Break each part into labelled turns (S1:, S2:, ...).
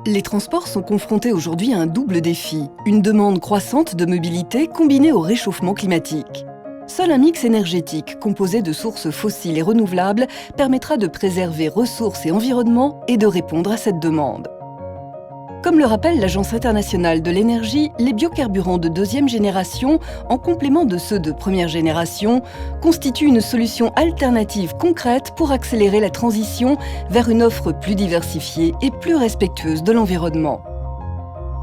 S1: Les transports sont confrontés aujourd'hui à un double défi, une demande croissante de mobilité combinée au réchauffement climatique. Seul un mix énergétique composé de sources fossiles et renouvelables permettra de préserver ressources et environnement et de répondre à cette demande. Comme le rappelle l'Agence internationale de l'énergie, les biocarburants de deuxième génération, en complément de ceux de première génération, constituent une solution alternative concrète pour accélérer la transition vers une offre plus diversifiée et plus respectueuse de l'environnement.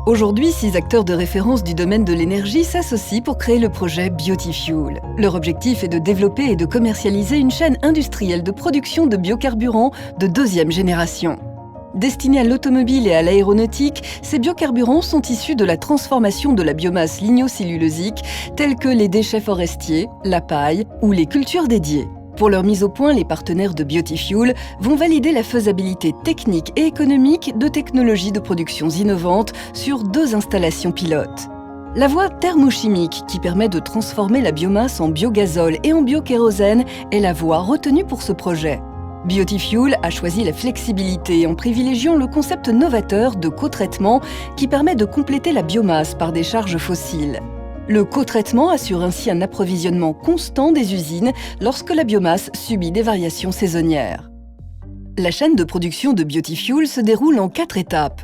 S1: Aujourd'hui, 6 acteurs de référence du domaine de l'énergie s'associent pour créer le projet Biotifuel. Leur objectif est de développer et de commercialiser une chaîne industrielle de production de biocarburants de deuxième génération. Destinés à l'automobile et à l'aéronautique, ces biocarburants sont issus de la transformation de la biomasse lignocellulosique, tels que les déchets forestiers, la paille ou les cultures dédiées. Pour leur mise au point, les partenaires de Biotifuel vont valider la faisabilité technique et économique de technologies de production innovantes sur 2 installations pilotes. La voie thermochimique, qui permet de transformer la biomasse en biogazole et en biokérosène, est la voie retenue pour ce projet. Biotifuel a choisi la flexibilité en privilégiant le concept novateur de co-traitement qui permet de compléter la biomasse par des charges fossiles. Le co-traitement assure ainsi un approvisionnement constant des usines lorsque la biomasse subit des variations saisonnières. La chaîne de production de Biotifuel se déroule en 4 étapes.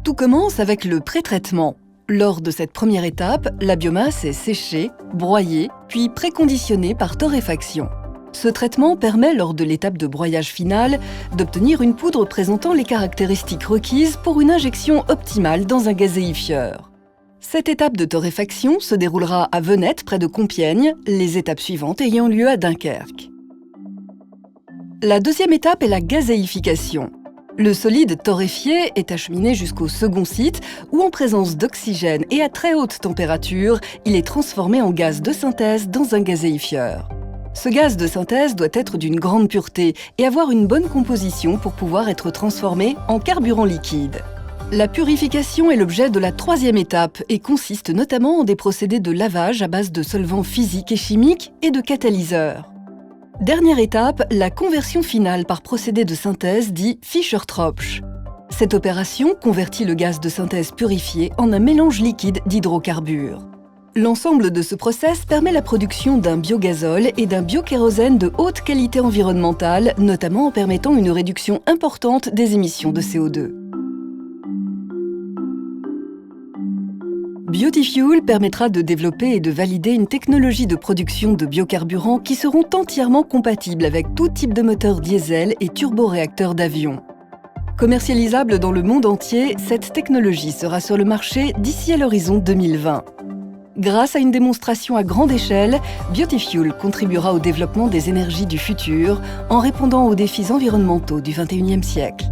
S1: Tout commence avec le pré-traitement. Lors de cette première étape, la biomasse est séchée, broyée, puis préconditionnée par torréfaction. Ce traitement permet, lors de l'étape de broyage finale, d'obtenir une poudre présentant les caractéristiques requises pour une injection optimale dans un gazéifieur. Cette étape de torréfaction se déroulera à Venette, près de Compiègne, les étapes suivantes ayant lieu à Dunkerque. La deuxième étape est la gazéification. Le solide torréfié est acheminé jusqu'au second site où, en présence d'oxygène et à très haute température, il est transformé en gaz de synthèse dans un gazéifieur. Ce gaz de synthèse doit être d'une grande pureté et avoir une bonne composition pour pouvoir être transformé en carburant liquide. La purification est l'objet de la 3e étape et consiste notamment en des procédés de lavage à base de solvants physiques et chimiques et de catalyseurs. Dernière étape, la conversion finale par procédé de synthèse dit Fischer-Tropsch. Cette opération convertit le gaz de synthèse purifié en un mélange liquide d'hydrocarbures. L'ensemble de ce process permet la production d'un biogazole et d'un biokérosène de haute qualité environnementale, notamment en permettant une réduction importante des émissions de CO2. Biotifuel permettra de développer et de valider une technologie de production de biocarburants qui seront entièrement compatibles avec tout type de moteur diesel et turboréacteurs d'avion. Commercialisable dans le monde entier, cette technologie sera sur le marché d'ici à l'horizon 2020. Grâce à une démonstration à grande échelle, Biotifuel contribuera au développement des énergies du futur en répondant aux défis environnementaux du XXIe siècle.